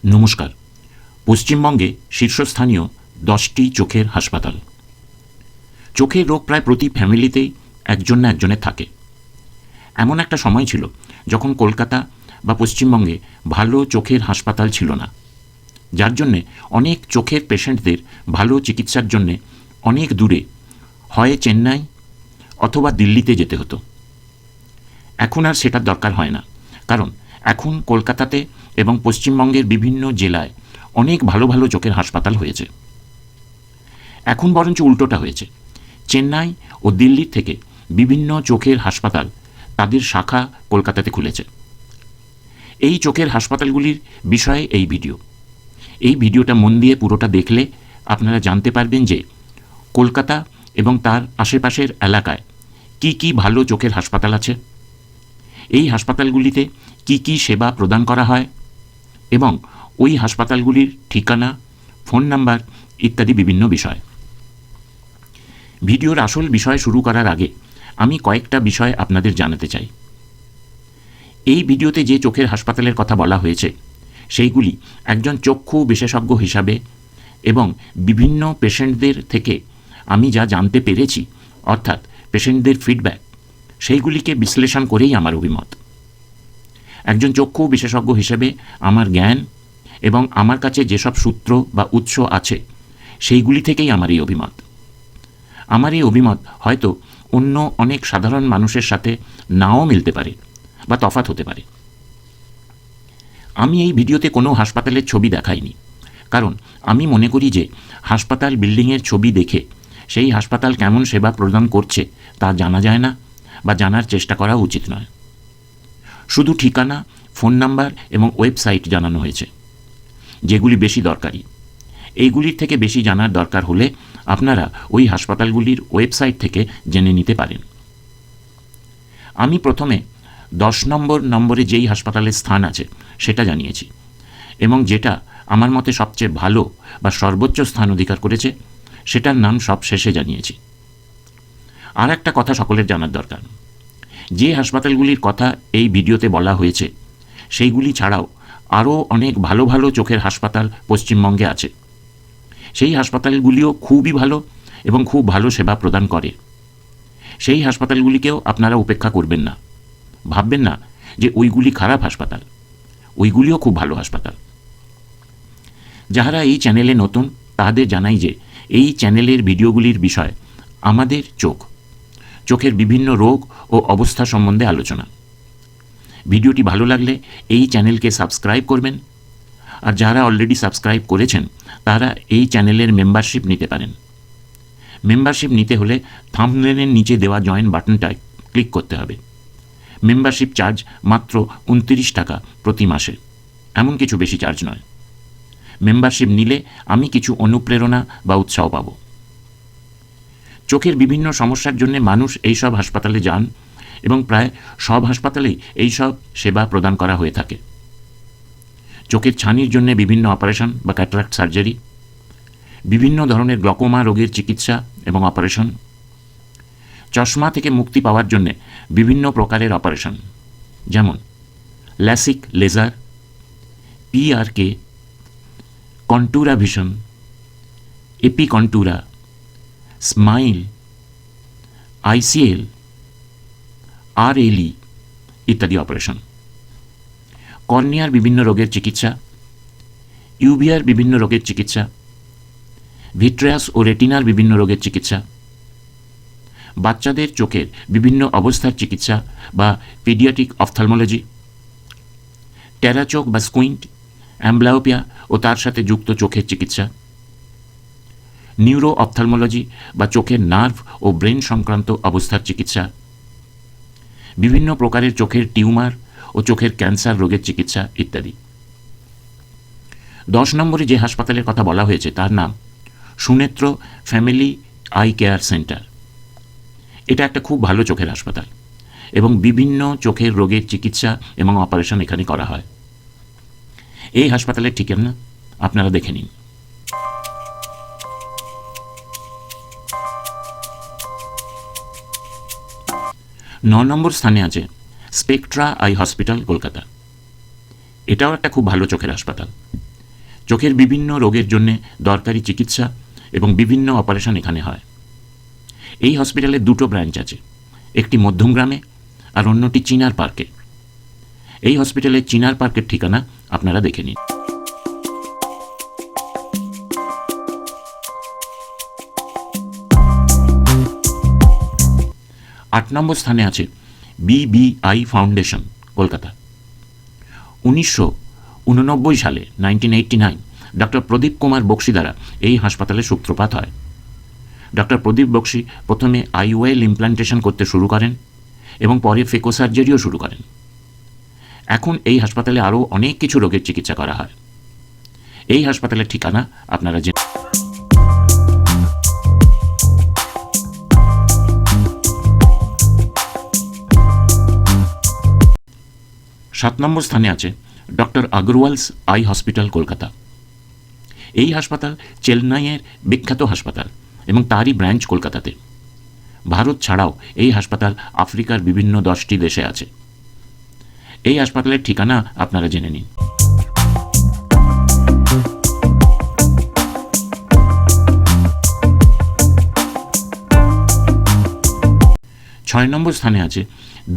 নমস্কার। পশ্চিমবঙ্গে শীর্ষস্থানীয় 10টি চোখের হাসপাতাল। চোখের রোগ প্রায় প্রতি ফ্যামিলিতেই একজন না একজনের থাকে। এমন একটা সময় ছিল যখন কলকাতা বা পশ্চিমবঙ্গে ভালো চোখের হাসপাতাল ছিল না, যার জন্যে অনেক চোখের পেশেন্টদের ভালো চিকিৎসার জন্যে অনেক দূরে, হয় চেন্নাই অথবা দিল্লিতে যেতে হতো। এখন আর সেটার দরকার হয় না, কারণ এখন কলকাতাতে এবং পশ্চিমবঙ্গের বিভিন্ন জেলায় অনেক ভালো ভালো চোখের হাসপাতাল হয়েছে। এখন বরঞ্চ উল্টোটা হয়েছে, চেন্নাই ও দিল্লির থেকে বিভিন্ন চোখের হাসপাতাল তাদের শাখা কলকাতাতে খুলেছে। এই চোখের হাসপাতালগুলির বিষয়ে এই ভিডিও। এই ভিডিওটা মন দিয়ে পুরোটা দেখলে আপনারা জানতে পারবেন যে কলকাতা এবং তার আশেপাশের এলাকায় কি কি ভালো চোখের হাসপাতাল আছে, এই হাসপাতালগুলিতে কি কি সেবা প্রদান করা হয় এবং ওই হাসপাতালগুলির ঠিকানা, ফোন নাম্বার ইত্যাদি বিভিন্ন বিষয়। ভিডিওর আসল বিষয় শুরু করার আগে আমি কয়েকটা বিষয় আপনাদের জানাতে চাই। এই ভিডিওতে যে চোখের হাসপাতালের কথা বলা হয়েছে সেইগুলি একজন চক্ষু বিশেষজ্ঞ হিসাবে এবং বিভিন্ন পেশেন্টদের থেকে আমি যা জানতে পেরেছি, অর্থাৎ পেশেন্টদের ফিডব্যাক, সেইগুলিকে বিশ্লেষণ করেই আমার অভিমত। একজন চক্ষু বিশেষজ্ঞ হিসেবে আমার জ্ঞান এবং আমার কাছে যেসব সূত্র বা উৎস আছে সেইগুলি থেকেই আমার এই অভিমত। আমার এই অভিমত হয়তো অন্য অনেক সাধারণ মানুষের সাথে নাও মিলতে পারে বা তফাৎ হতে পারে। আমি এই ভিডিওতে কোনো হাসপাতালের ছবি দেখাইনি, কারণ আমি মনে করি যে হাসপাতাল বিল্ডিংয়ের ছবি দেখে সেই হাসপাতাল কেমন সেবা প্রদান করছে তা জানা যায় না বা জানার চেষ্টা করা উচিত নয়। শুধু ঠিকানা, ফোন নাম্বার এবং ওয়েবসাইট জানানো হয়েছে, যেগুলি বেশি দরকারি। এইগুলির থেকে বেশি জানার দরকার হলে আপনারা ওই হাসপাতালগুলির ওয়েবসাইট থেকে জেনে নিতে পারেন। আমি প্রথমে 10 নম্বরে যেই হাসপাতালের স্থান আছে সেটা জানিয়েছি, এবং যেটা আমার মতে সবচেয়ে ভালো বা সর্বোচ্চ স্থান অধিকার করেছে সেটার নাম সব শেষে জানিয়েছি। আর একটা কথা সকলের জানার দরকার, যে হাসপাতালগুলির কথা এই ভিডিওতে বলা হয়েছে সেইগুলি ছাড়াও আরও অনেক ভালো ভালো চোখের হাসপাতাল পশ্চিমবঙ্গে আছে। সেই হাসপাতালগুলিও খুবই ভালো এবং খুব ভালো সেবা প্রদান করে। সেই হাসপাতালগুলিকেও আপনারা উপেক্ষা করবেন না, ভাববেন না যে ওইগুলি খারাপ হাসপাতাল, ওইগুলিও খুব ভালো হাসপাতাল। যারা এই চ্যানেলে নতুন তাদের জানাই যে এই চ্যানেলের ভিডিওগুলির বিষয় আমাদের চোখের বিভিন্ন রোগ ও অবস্থা সম্বন্ধে আলোচনা। ভিডিওটি ভালো লাগলে এই চ্যানেলকে সাবস্ক্রাইব করবেন, আর যারা অলরেডি সাবস্ক্রাইব করেছেন তারা এই চ্যানেলের মেম্বারশিপ নিতে পারেন। মেম্বারশিপ নিতে হলে থাম্বনেলের নিচে দেওয়া জয়েন বাটনটায় ক্লিক করতে হবে। মেম্বারশিপ চার্জ মাত্র 29 টাকা প্রতি মাসে, এমন কিছু বেশি চার্জ নয়। মেম্বারশিপ নিলে আমি কিছু অনুপ্রেরণা বা উৎসাহ পাব। চোখের বিভিন্ন সমস্যার জন্য মানুষ এইসব হাসপাতালে যান এবং প্রায় সব হাসপাতালেই এইসব সেবা প্রদান করা হয়ে থাকে। চোখের ছানির জন্য বিভিন্ন অপারেশন বা ক্যাটারাক্ট সার্জারি, বিভিন্ন ধরনের গ্লকোমা রোগের চিকিৎসা এবং অপারেশন, চশমা থেকে মুক্তি পাওয়ার জন্য বিভিন্ন প্রকারের অপারেশন, যেমন LASIK laser, PRK, Contoura Vision, EpiContoura, SMILE, ICL, RLE ইত্যাদি অপারেশন, কর্নিয়ার বিভিন্ন রোগের চিকিৎসা, ইউভিআর বিভিন্ন রোগের চিকিৎসা, ভিট্রিয়াস ও রেটিনার বিভিন্ন রোগের চিকিৎসা, বাচ্চাদের চোখের বিভিন্ন অবস্থার চিকিৎসা বা পিডিয়াট্রিক অপথলমোলজি, টেরা চোখ বা স্কুইন্ট, অ্যাম্বলায়োপিয়া ও তার সাথে যুক্ত চোখের চিকিৎসা, নিউরো অপথলমোলজি বা চোখের নার্ভ ও ব্রেন সংক্রান্ত অবস্থার চিকিৎসা, বিভিন্ন প্রকারের চোখের টিউমার ও চোখের ক্যান্সার রোগের চিকিৎসা ইত্যাদি। 10 নম্বরে যে হাসপাতালের কথা বলা হয়েছে তার নাম সুনেত্র ফ্যামিলি আই কেয়ার সেন্টার। এটা একটা খুব ভালো চোখের হাসপাতাল এবং বিভিন্ন চোখের রোগের চিকিৎসা এবং অপারেশন এখানে করা হয়। এই হাসপাতালের ঠিকানা আপনারা দেখে নিন। 9 নম্বর স্থানে আছে স্পেকট্রা আই হসপিটাল, কলকাতা। এটাও একটা খুব ভালো চোখের হাসপাতাল। চোখের বিভিন্ন রোগের জন্য দরকারি চিকিৎসা এবং বিভিন্ন অপারেশন এখানে হয়। এই হসপিটালে দুটো ব্রাঞ্চ আছে, একটি মধ্যমগ্রামে আর অন্যটি চিনার পার্কে। এই হসপিটালে চিনার পার্কের ঠিকানা আপনারা দেখে নিন। 8 নম্বর স্থানে আছে BBI ফাউন্ডেশন, কলকাতা। 1989 সালে 1989 ডক্টর প্রদীপ কুমার বক্সি দ্বারা এই হাসপাতালের সূত্রপাত হয়। ডক্টর প্রদীপ বক্সি প্রথমে আইওএল ইমপ্লান্টেশন করতে শুরু করেন এবং পরে ফেকো সার্জারিও শুরু করেন। এখন এই হাসপাতালে আরও অনেক কিছু রোগের চিকিৎসা করা হয়। এই হাসপাতালের ঠিকানা আপনারা জেনে। 7 নম্বর স্থানে আছে ডক্টর আগরওয়ালস আই হসপিটাল, কলকাতা। এই হাসপাতাল চেন্নাইয়ের বিখ্যাত হাসপাতাল এবং তারই ব্রাঞ্চ কলকাতাতে। ভারত ছাড়াও এই হাসপাতাল আফ্রিকার বিভিন্ন 10টি দেশে আছে। এই হাসপাতালের ঠিকানা আপনারা জেনে নিন। 6 নম্বর স্থানে আছে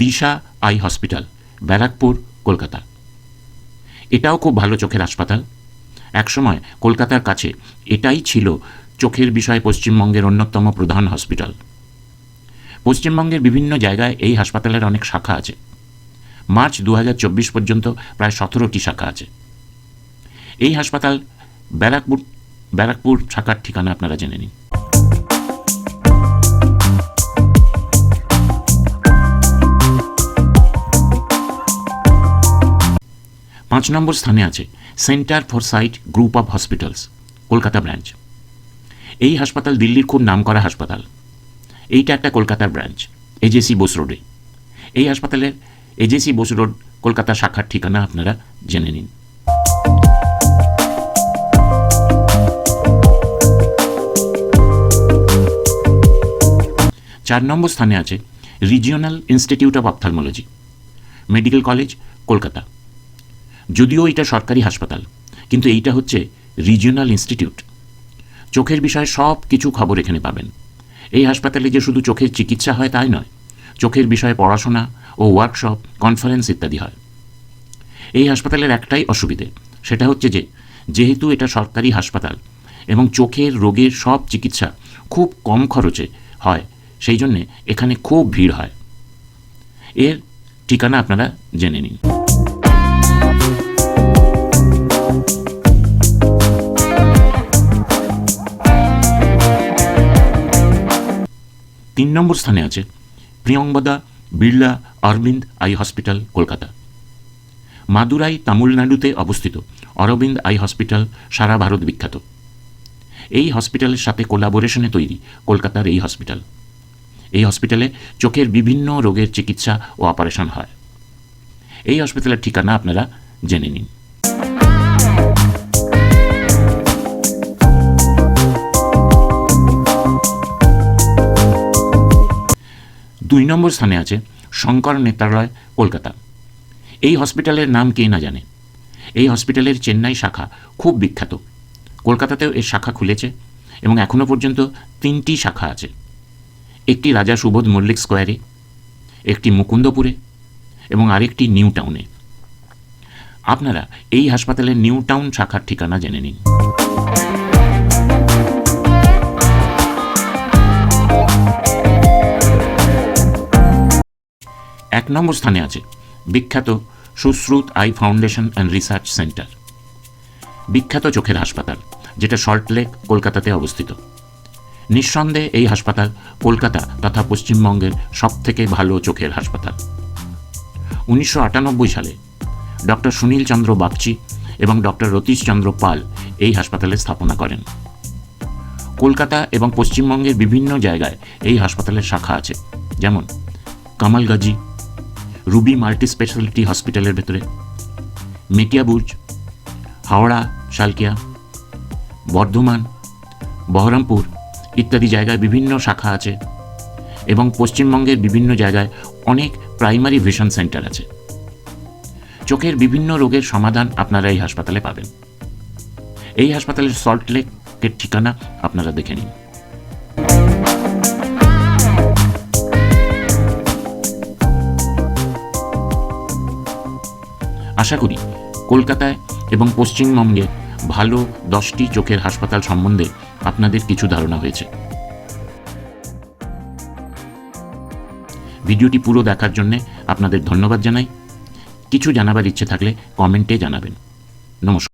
দিশা আই হসপিটাল, ব্যারাকপুর, কলকাতা। এটাও খুব ভালো চোখের হাসপাতাল। একসময় কলকাতার কাছে এটাই ছিল চোখের বিষয়ে পশ্চিমবঙ্গের অন্যতম প্রধান হসপিটাল। পশ্চিমবঙ্গের বিভিন্ন জায়গায় এই হাসপাতালের অনেক শাখা আছে। মার্চ 2024 পর্যন্ত প্রায় 17টি শাখা আছে। এই হাসপাতাল ব্যারাকপুর শাখার ঠিকানা আপনারা জেনে নিন। 5 নম্বর স্থানে আছে centre for sight group of hospitals, Kolkata branch. এই হাসপাতাল দিল্লির খুব নামকরা হাসপাতাল। এইটা একটা কলকাতার ব্রাঞ্চ, এজেসি বোস রোডে। এই হাসপাতালের এজেসি বোস রোড কলকাতা শাখার ঠিকানা আপনারা জেনে নিন। 4 নম্বর স্থানে আছে regional institute of ophthalmology, medical college, Kolkata. যদিও এটা সরকারি হাসপাতাল, কিন্তু এইটা হচ্ছে রিজিওনাল ইনস্টিটিউট। চোখের বিষয়ে সব কিছু খবর এখানে পাবেন। এই হাসপাতালে যে শুধু চোখের চিকিৎসা হয় তাই নয়, চোখের বিষয়ে পড়াশোনা ও ওয়ার্কশপ, কনফারেন্স ইত্যাদি হয়। এই হাসপাতালের একটাই অসুবিধে, সেটা হচ্ছে যেহেতু এটা সরকারি হাসপাতাল এবং চোখের রোগের সব চিকিৎসা খুব কম খরচে হয়, সেই জন্যে এখানে খুব ভিড় হয়। এর ঠিকানা আপনারা জেনে নিন। 3 নম্বর স্থানে আছে প্রিয়ঙ্বদা বিড়লা অরবিন্দ আই হসপিটাল, কলকাতা। মাদুরাই, তামিলনাড়ুতে অবস্থিত অরবিন্দ আই হসপিটাল সারা ভারত বিখ্যাত। এই হসপিটালের সাথে কোলাবোরেশনে তৈরি কলকাতার এই হসপিটাল। এই হসপিটালে চোখের বিভিন্ন রোগের চিকিৎসা ও অপারেশন হয়। এই হসপিটালের ঠিকানা আপনারা জেনে নিন। 2 নম্বর স্থানে আছে শঙ্কর নেত্রালয়, কলকাতা। এই হসপিটালের নাম কে না জানে। এই হসপিটালের চেন্নাই শাখা খুব বিখ্যাত। কলকাতাতেও এর শাখা খুলেছে এবং এখনও পর্যন্ত 3টি শাখা আছে। একটি রাজা সুবোধ মল্লিক স্কোয়ারে, একটি মুকুন্দপুরে এবং আরেকটি নিউ টাউনে। আপনারা এই হাসপাতালের নিউ টাউন শাখার ঠিকানা জেনে নিন। 1 নম্বর স্থানে আছে বিখ্যাত Sushruta I foundation and research centre, বিখ্যাত চোখের হাসপাতাল, যেটা সল্টলেক, কলকাতাতে অবস্থিত। নিঃসন্দেহে এই হাসপাতাল কলকাতা তথা পশ্চিমবঙ্গের সবথেকে ভালো চোখের হাসপাতাল। 1998 সালে ডক্টর সুনীল চন্দ্র বাগচি এবং ডক্টর রতীশ চন্দ্র পাল এই হাসপাতালের স্থাপনা করেন। কলকাতা এবং পশ্চিমবঙ্গের বিভিন্ন জায়গায় এই হাসপাতালের শাখা আছে, যেমন কামালগাজি, রুবি মাল্টি স্পেশালিটি হসপিটালের ভেতরে, মেটিয়াবুর্জ, হাওড়া, শালকিয়া, বর্ধমান, বহরমপুর ইত্যাদি জায়গায় বিভিন্ন শাখা আছে এবং পশ্চিমবঙ্গের বিভিন্ন জায়গায় অনেক প্রাইমারি ভিশন সেন্টার আছে। চোখের বিভিন্ন রোগের সমাধান আপনারা এই হাসপাতালে পাবেন। এই হাসপাতালের সল্টলেকের ঠিকানা আপনারা দেখে নিন। আশা করি কলকাতায় এবং পশ্চিমবঙ্গে ভালো 10টি চোখের হাসপাতাল সম্বন্ধে আপনাদের কিছু ধারণা হয়েছে। ভিডিওটি পুরো দেখার জন্য আপনাদের ধন্যবাদ জানাই। কিছু জানাবার ইচ্ছে থাকলে কমেন্টে জানাবেন। নমস্কার।